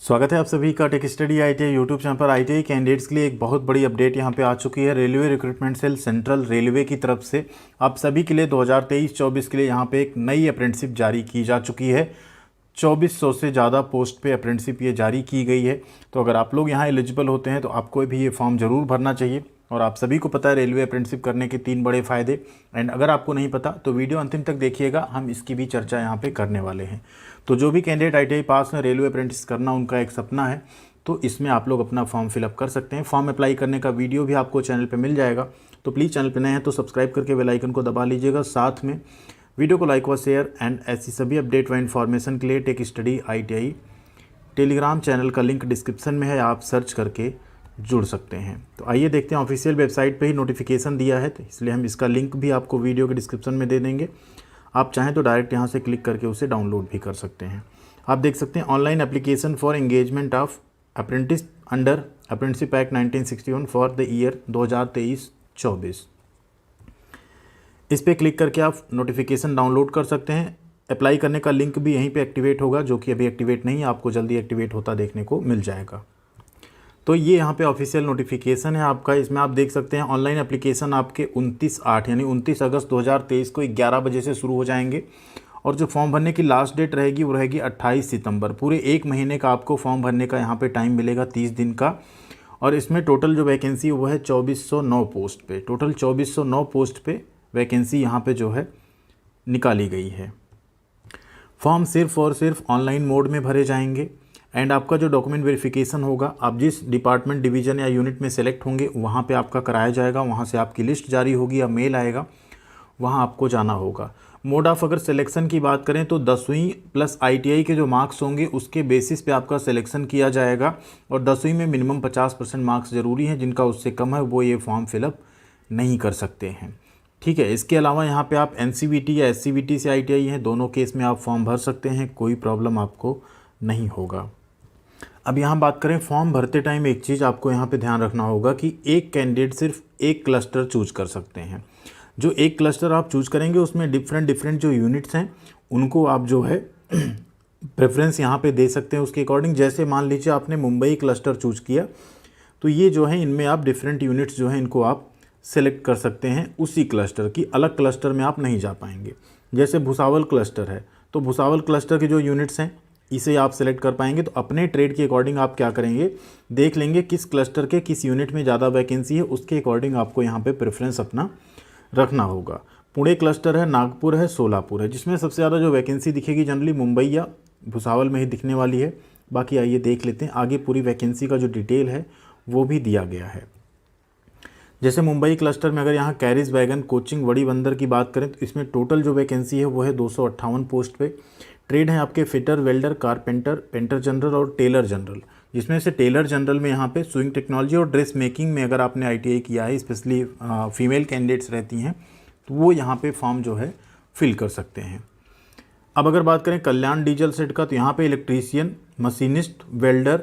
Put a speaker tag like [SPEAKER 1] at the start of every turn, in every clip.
[SPEAKER 1] स्वागत है आप सभी का tech study ITI YouTube channel पर। आईटीआई कैंडिडेट्स के लिए एक बहुत बड़ी अपडेट यहां पे आ चुकी है। Railway recruitment cell central railway की तरफ से आप सभी के लिए 2023-24 के लिए यहां पे एक नई अप्रेंटिसशिप जारी की जा चुकी है। 2400 से ज़्यादा पोस्ट पे अप्रेंटिसशिप ये जारी की गई है। तो अगर आप लोग यहाँ एलिजिबल होते हैं तो आपको भी ये फॉर्म ज़रूर भरना चाहिए। और आप सभी को पता है रेलवे अप्रेंटिसशिप करने के 3 बड़े फ़ायदे। एंड अगर आपको नहीं पता तो वीडियो अंतिम तक देखिएगा, हम इसकी भी चर्चा यहाँ पे करने वाले हैं। तो जो भी कैंडिडेट आईटीआई पास में रेलवे अप्रेंटिस करना उनका एक सपना है, तो इसमें आप लोग अपना फॉर्म फिलअप कर सकते हैं। फॉर्म अप्लाई करने का वीडियो भी आपको चैनल पर मिल जाएगा। तो प्लीज़ चैनल पर नए हैं तो सब्सक्राइब करके बेल आइकन को दबा लीजिएगा, साथ में वीडियो को लाइक व शेयर। एंड ऐसी सभी अपडेट व इन्फॉर्मेशन के लिए tech study ITI Telegram channel का लिंक डिस्क्रिप्शन में है, आप सर्च करके जुड़ सकते हैं। तो आइए देखते हैं, ऑफिशियल वेबसाइट पे ही नोटिफिकेशन दिया है, तो इसलिए हम इसका लिंक भी आपको वीडियो के डिस्क्रिप्शन में दे देंगे। आप चाहें तो डायरेक्ट यहाँ से क्लिक करके उसे डाउनलोड भी कर सकते हैं। आप देख सकते हैं online application for engagement of apprentice under apprenticeship act 1961 for the year 2023-24। इस पर क्लिक करके आप नोटिफिकेशन डाउनलोड कर सकते हैं। अप्लाई करने का लिंक भी यहीं पे एक्टिवेट होगा, जो कि अभी एक्टिवेट नहीं है, आपको जल्दी एक्टिवेट होता देखने को मिल जाएगा। तो ये यहाँ पे ऑफिशियल नोटिफिकेशन है आपका। इसमें आप देख सकते हैं ऑनलाइन एप्लीकेशन आपके 29/8 यानी 29 अगस्त 2023 को 11 बजे से शुरू हो जाएंगे। और जो फॉर्म भरने की लास्ट डेट रहेगी वो रहेगी 28 सितंबर। पूरे 1 महीने का आपको फॉर्म भरने का यहाँ पे टाइम मिलेगा, 30 दिन का। और इसमें टोटल जो वैकेंसी वो है 2409 पोस्ट पे। टोटल 2409 पोस्ट पे वैकेंसी यहाँ पे जो है निकाली गई है। फॉर्म सिर्फ और सिर्फ ऑनलाइन मोड में भरे जाएंगे। एंड आपका जो डॉक्यूमेंट वेरिफिकेशन होगा, आप जिस डिपार्टमेंट, डिवीज़न या यूनिट में सेलेक्ट होंगे वहाँ पे आपका कराया जाएगा। वहाँ से आपकी लिस्ट जारी होगी या मेल आएगा, वहाँ आपको जाना होगा। मोड ऑफ अगर सिलेक्शन की बात करें तो 10वीं प्लस आईटीआई के जो मार्क्स होंगे उसके बेसिस पे आपका सिलेक्शन किया जाएगा। और 10वीं में मिनिमम 50% मार्क्स ज़रूरी हैं। जिनका उससे कम है वो ये फॉर्म फिलअप नहीं कर सकते हैं, ठीक है। इसके अलावा यहाँ पे आप एनसीवीटी या एससीवीटी से आईटीआई हैं, दोनों केस में आप फॉर्म भर सकते हैं, कोई प्रॉब्लम आपको नहीं होगा। अब यहाँ बात करें फॉर्म भरते टाइम, एक चीज़ आपको यहाँ पे ध्यान रखना होगा कि एक कैंडिडेट सिर्फ एक क्लस्टर चूज कर सकते हैं। जो एक क्लस्टर आप चूज करेंगे उसमें डिफरेंट जो यूनिट्स हैं उनको आप जो है प्रेफरेंस यहाँ पे दे सकते हैं उसके अकॉर्डिंग। जैसे मान लीजिए आपने मुंबई क्लस्टर चूज किया तो ये जो है इनमें आप डिफरेंट यूनिट्स जो हैं इनको आप सेलेक्ट कर सकते हैं उसी क्लस्टर की। अलग क्लस्टर में आप नहीं जा पाएंगे। जैसे भुसावल क्लस्टर है तो भुसावल क्लस्टर के जो यूनिट्स हैं इसे आप सेलेक्ट कर पाएंगे। तो अपने ट्रेड के अकॉर्डिंग आप क्या करेंगे, देख लेंगे किस क्लस्टर के किस यूनिट में ज़्यादा वैकेंसी है, उसके अकॉर्डिंग आपको यहाँ पे प्रेफरेंस अपना रखना होगा। पुणे क्लस्टर है, नागपुर है, सोलापुर है, जिसमें सबसे ज़्यादा जो वैकेंसी दिखेगी जनरली मुंबई या भुसावल में ही दिखने वाली है। बाकी आइए देख लेते हैं आगे पूरी वैकेंसी का जो डिटेल है वो भी दिया गया है। जैसे मुंबई क्लस्टर में अगर यहाँ कैरिज वैगन कोचिंग वड़ी बंदर की बात करें तो इसमें टोटल जो वैकेंसी है वो है 258 पोस्ट पे। ट्रेड है आपके fitter, welder, carpenter, painter general और टेलर जनरल, जिसमें से टेलर जनरल में यहाँ पे स्विंग टेक्नोलॉजी और ड्रेस मेकिंग में अगर आपने आईटीआई किया है, स्पेशली फीमेल कैंडिडेट्स रहती हैं तो वो यहाँ पे फॉर्म जो है फिल कर सकते हैं। अब अगर बात करें कल्याण डीजल सेट का तो यहाँ पे इलेक्ट्रीशियन, मशीनिस्ट, वेल्डर,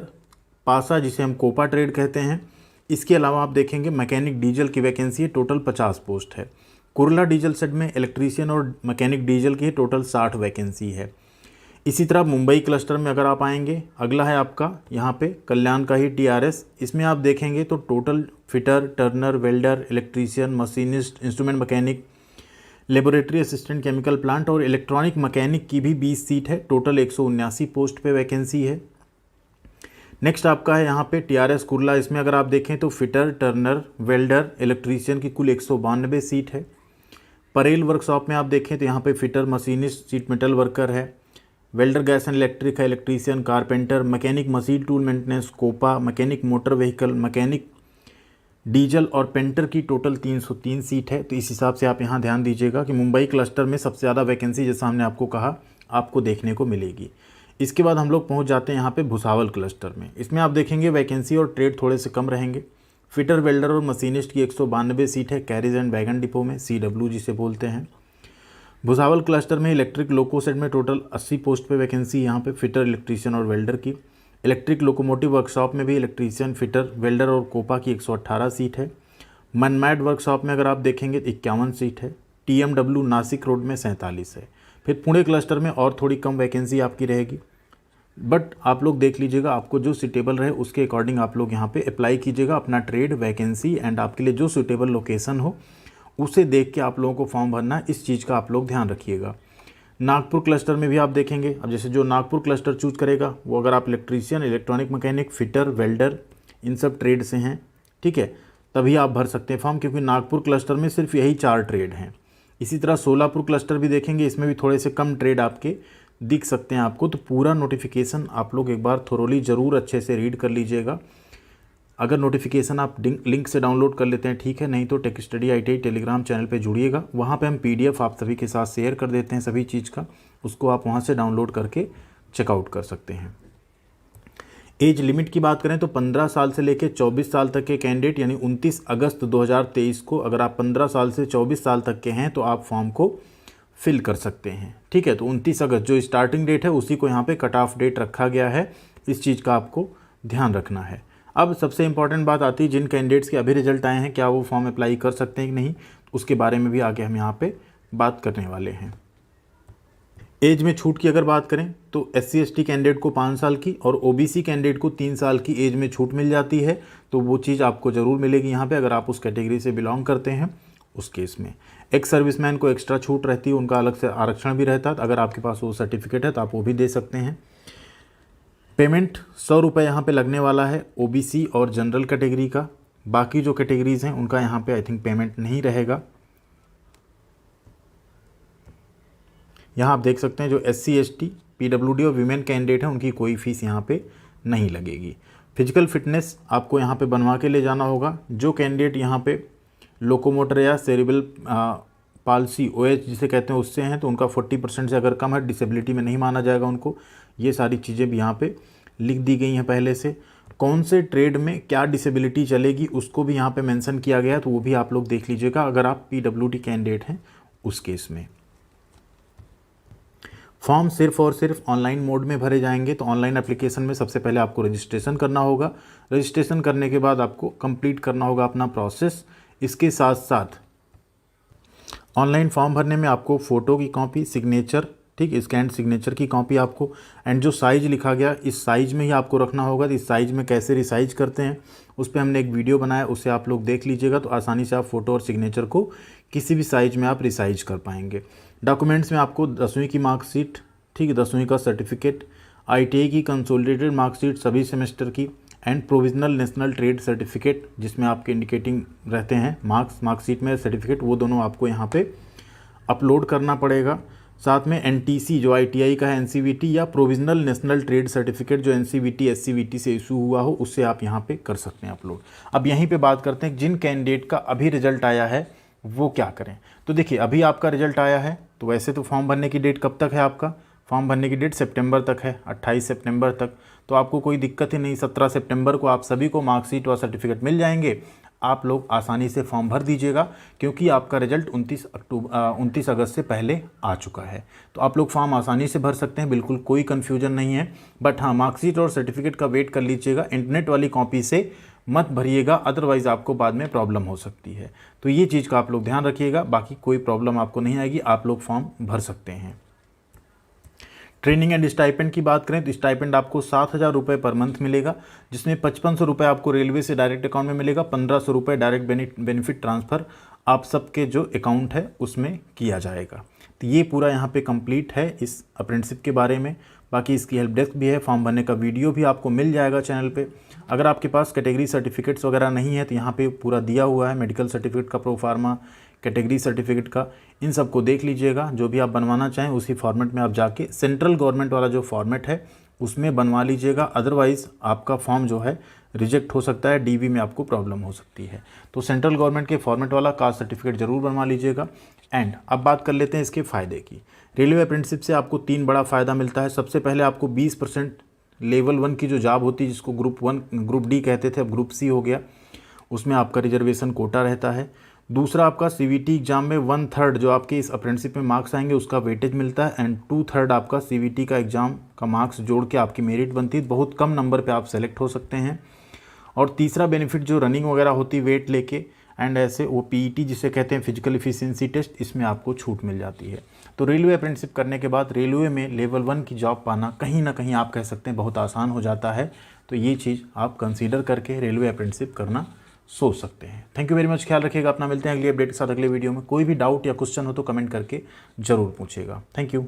[SPEAKER 1] पासा जिसे हम कोपा ट्रेड कहते हैं। इसके अलावा आप देखेंगे मैकेनिक डीजल की वैकेंसी है, टोटल 50 पोस्ट है। कुरला डीजल सेट में इलेक्ट्रीशियन और मैकेनिक डीजल की टोटल 60 वैकेंसी है। इसी तरह मुंबई क्लस्टर में अगर आप आएंगे, अगला है आपका यहाँ पे कल्याण का ही टीआरएस। इसमें आप देखेंगे तो total fitter, Turner, welder, electrician, machinist, instrument mechanic, laboratory assistant, chemical plant और इलेक्ट्रॉनिक मैकेनिक की भी 20 सीट है। टोटल 179 पोस्ट पे वैकेंसी है। नेक्स्ट आपका है यहाँ पे टीआरएस कुरला। इसमें अगर आप देखें तो फिटर, टर्नर, वेल्डर, इलेक्ट्रीशियन की कुल 192 सीट है। परेल वर्कशॉप में आप देखें तो यहाँ पे fitter, machinist, sheet metal worker है। वेल्डर गैस एंड इलेक्ट्रिक है, electrician, carpenter, mechanic machine tool maintenance, COPA, mechanic motor vehicle, mechanic diesel और पेंटर की टोटल 303 सीट है। तो इस हिसाब से आप यहाँ ध्यान दीजिएगा कि मुंबई क्लस्टर में सबसे ज़्यादा वैकेंसी जैसा हमने आपको कहा आपको देखने को मिलेगी। इसके बाद हम लोग पहुँच जाते हैं यहाँ पे भुसावल क्लस्टर में। इसमें आप देखेंगे वैकेंसी और ट्रेड थोड़े से कम रहेंगे। फिटर, वेल्डर और मशीनिस्ट की 192 सीट है कैरिज एंड वैगन डिपो में, CW जिसे बोलते हैं। भुसावल क्लस्टर में इलेक्ट्रिक लोको सेट में टोटल 80 पोस्ट पे वैकेंसी यहाँ पे फिटर, इलेक्ट्रीशियन और वेल्डर की। इलेक्ट्रिक लोकोमोटिव वर्कशॉप में भी इलेक्ट्रीशियन, फिटर, वेल्डर और कोपा की 118 सीट है। मनमैड वर्कशॉप में अगर आप देखेंगे तो 51 सीट है। TMW नासिक रोड में 47 है। फिर पुणे क्लस्टर में और थोड़ी कम वैकेंसी आपकी रहेगी। बट आप लोग देख लीजिएगा, आपको जो सूटेबल रहे उसके अकॉर्डिंग आप लोग यहाँ पे अप्लाई कीजिएगा अपना ट्रेड, वैकेंसी एंड आपके लिए जो सूटेबल लोकेशन हो उसे देख के आप लोगों को फॉर्म भरना है। इस चीज़ का आप लोग ध्यान रखिएगा। नागपुर क्लस्टर में भी आप देखेंगे, अब जैसे जो नागपुर क्लस्टर चूज करेगा वो अगर आप electrician, electronic mechanic, fitter, welder इन सब ट्रेड से हैं, ठीक है, तभी आप भर सकते हैं फॉर्म, क्योंकि नागपुर क्लस्टर में सिर्फ यही 4 ट्रेड हैं। इसी तरह सोलापुर क्लस्टर भी देखेंगे, इसमें भी थोड़े से कम ट्रेड आपके दिख सकते हैं आपको। तो पूरा नोटिफिकेशन आप लोग एक बार थोरोली ज़रूर अच्छे से रीड कर लीजिएगा। अगर नोटिफिकेशन आप लिंक से डाउनलोड कर लेते हैं ठीक है, नहीं तो tech study ITI Telegram channel पे जुड़िएगा, वहाँ पे हम PDF आप सभी के साथ शेयर कर देते हैं सभी चीज़ का, उसको आप वहाँ से डाउनलोड करके चेकआउट कर सकते हैं। एज लिमिट की बात करें तो 15 साल से लेकर 24 साल तक के कैंडिडेट, यानी 29 अगस्त 2023 को अगर आप 15 साल से 24 साल तक के हैं तो आप फॉर्म को फिल कर सकते हैं, ठीक है। तो 29 अगस्त जो स्टार्टिंग डेट है उसी को यहाँ पे कट ऑफ डेट रखा गया है, इस चीज़ का आपको ध्यान रखना है। अब सबसे इंपॉर्टेंट बात आती है जिन कैंडिडेट्स के अभी रिजल्ट आए हैं, क्या वो फॉर्म अप्लाई कर सकते हैं कि नहीं, उसके बारे में भी आगे हम यहाँ पे बात करने वाले हैं। एज में छूट की अगर बात करें तो SC ST कैंडिडेट को 5 साल की और OBC कैंडिडेट को 3 साल की एज में छूट मिल जाती है, तो वो चीज़ आपको ज़रूर मिलेगी यहाँ पे अगर आप उस कैटेगरी से बिलोंग करते हैं उस केस में। एक्स सर्विसमैन को एक्स्ट्रा छूट रहती है, उनका अलग से आरक्षण भी रहता है, अगर आपके पास वो सर्टिफिकेट है तो आप वो भी दे सकते हैं। पेमेंट 100 रुपये यहाँ पे लगने वाला है OBC और जनरल कैटेगरी का, बाकी जो कैटेगरीज़ हैं उनका यहाँ पे आई थिंक पेमेंट नहीं रहेगा। यहाँ आप देख सकते हैं जो SC ST PWD और वीमेन कैंडिडेट हैं उनकी कोई फीस यहाँ पे नहीं लगेगी। फिजिकल फिटनेस आपको यहाँ पे बनवा के ले जाना होगा। जो कैंडिडेट यहाँ पे लोकोमोटर या सेरिब्रल पाल्सी OH जिसे कहते हैं उससे हैं तो उनका 40% से अगर कम है डिसेबिलिटी में नहीं माना जाएगा उनको। ये सारी चीज़ें भी यहाँ पे लिख दी गई हैं पहले से। कौन से ट्रेड में क्या डिसेबिलिटी चलेगी उसको भी यहाँ पे मेंशन किया गया है, तो वो भी आप लोग देख लीजिएगा अगर आप PWD कैंडिडेट हैं उस केस में। फॉर्म सिर्फ और सिर्फ ऑनलाइन मोड में भरे जाएंगे, तो ऑनलाइन एप्लीकेशन में सबसे पहले आपको रजिस्ट्रेशन करना होगा। रजिस्ट्रेशन करने के बाद आपको कंप्लीट करना होगा अपना प्रोसेस। इसके साथ साथ ऑनलाइन फॉर्म भरने में आपको फ़ोटो की कॉपी, सिग्नेचर, ठीक, स्कैन सिग्नेचर की कॉपी आपको, एंड जो साइज़ लिखा गया इस साइज़ में ही आपको रखना होगा। तो इस साइज़ में कैसे रिसाइज करते हैं उस पर हमने एक वीडियो बनाया, उससे आप लोग देख लीजिएगा, तो आसानी से आप फ़ोटो और सिग्नेचर को किसी भी साइज़ में आप रिसाइज कर पाएंगे। डॉक्यूमेंट्स में आपको 10वीं की मार्कशीट, ठीक है, 10वीं का सर्टिफिकेट, ITI की कंसोलिडेटेड मार्कशीट सभी सेमेस्टर की, and provisional national trade certificate जिसमें आपके इंडिकेटिंग रहते हैं मार्कशीट में सर्टिफिकेट, वो दोनों आपको यहाँ पे अपलोड करना पड़ेगा। साथ में NTC जो ITI का है, NCVT या प्रोविजनल नेशनल ट्रेड सर्टिफिकेट जो NCVT SCVT से इशू हुआ हो उससे आप यहाँ पे कर सकते हैं अपलोड। अब यहीं पे बात करते हैं जिन कैंडिडेट का अभी रिजल्ट आया है वो क्या करें। तो देखिए अभी आपका रिजल्ट आया है तो वैसे तो फॉर्म भरने की डेट कब तक है, आपका फॉर्म भरने की डेट सितंबर तक है, 28 सितंबर तक, तो आपको कोई दिक्कत ही नहीं। 17 सितंबर को आप सभी को मार्कशीट और सर्टिफिकेट मिल जाएंगे, आप लोग आसानी से फॉर्म भर दीजिएगा क्योंकि आपका रिजल्ट 29 अगस्त से पहले आ चुका है। तो आप लोग फॉर्म आसानी से भर सकते हैं, बिल्कुल कोई कन्फ्यूजन नहीं है। बट हाँ, मार्कशीट और सर्टिफिकेट का वेट कर लीजिएगा, इंटरनेट वाली कॉपी से मत भरिएगा, अदरवाइज़ आपको बाद में प्रॉब्लम हो सकती है। तो ये चीज़ का आप लोग ध्यान रखिएगा, बाकी कोई प्रॉब्लम आपको नहीं आएगी, आप लोग फॉर्म भर सकते हैं। ट्रेनिंग एंड स्टाइपेंड की बात करें तो स्टाइपेंड आपको 7,000 रुपये पर मंथ मिलेगा, जिसमें 5500 रुपये आपको रेलवे से डायरेक्ट अकाउंट में मिलेगा, 1500 रुपये डायरेक्ट बेनिफिट ट्रांसफ़र आप सबके जो अकाउंट है उसमें किया जाएगा। तो ये पूरा यहाँ पे कंप्लीट है इस अप्रेंटिसशिप के बारे में। बाकी इसकी हेल्प डेस्क भी है, फॉर्म भरने का वीडियो भी आपको मिल जाएगा चैनल पे। अगर आपके पास कैटेगरी सर्टिफिकेट्स वगैरह नहीं है तो यहाँ पे पूरा दिया हुआ है, मेडिकल सर्टिफिकेट का, प्रोफार्मा, कैटेगरी सर्टिफिकेट का, इन सब को देख लीजिएगा। जो भी आप बनवाना चाहें उसी फॉर्मेट में आप जाके सेंट्रल गवर्नमेंट वाला जो फॉर्मेट है उसमें बनवा लीजिएगा, अदरवाइज़ आपका फॉर्म जो है रिजेक्ट हो सकता है, DV में आपको प्रॉब्लम हो सकती है। तो सेंट्रल गवर्नमेंट के फॉर्मेट वाला कास्ट सर्टिफिकेट ज़रूर बनवा लीजिएगा। एंड अब बात कर लेते हैं इसके फ़ायदे की। रेलवे अप्रेंटिसशिप से आपको 3 बड़ा फ़ायदा मिलता है। सबसे पहले आपको 20% लेवल 1 की जो जॉब होती है, जिसको ग्रुप D कहते थे, अब ग्रुप C हो गया, उसमें आपका रिजर्वेशन कोटा रहता है। दूसरा, आपका CVT एग्ज़ाम में 1/3 जो आपके इस अप्रेंटिसशिप में मार्क्स आएंगे उसका वेटेज मिलता है, एंड 2/3 आपका CVT का एग्ज़ाम का मार्क्स जोड़ के आपकी मेरिट बनती है। बहुत कम नंबर पे आप सेलेक्ट हो सकते हैं। और तीसरा बेनिफिट जो रनिंग वगैरह होती है वेट लेके एंड ऐसे वो PET जिसे कहते हैं फिजिकल एफिशिएंसी टेस्ट, इसमें आपको छूट मिल जाती है। तो रेलवे अप्रेंटिसशिप करने के बाद रेलवे में लेवल 1 की जॉब पाना कहीं ना कहीं आप कह सकते हैं बहुत आसान हो जाता है। तो ये चीज़ आप कंसीडर करके रेलवे अप्रेंटिसशिप करना सोच सकते हैं। थैंक यू वेरी मच, ख्याल रखिएगा अपना। मिलते हैं अगली अपडेट के साथ अगले वीडियो में। कोई भी डाउट या क्वेश्चन हो तो कमेंट करके ज़रूर पूछिएगा। Thank you.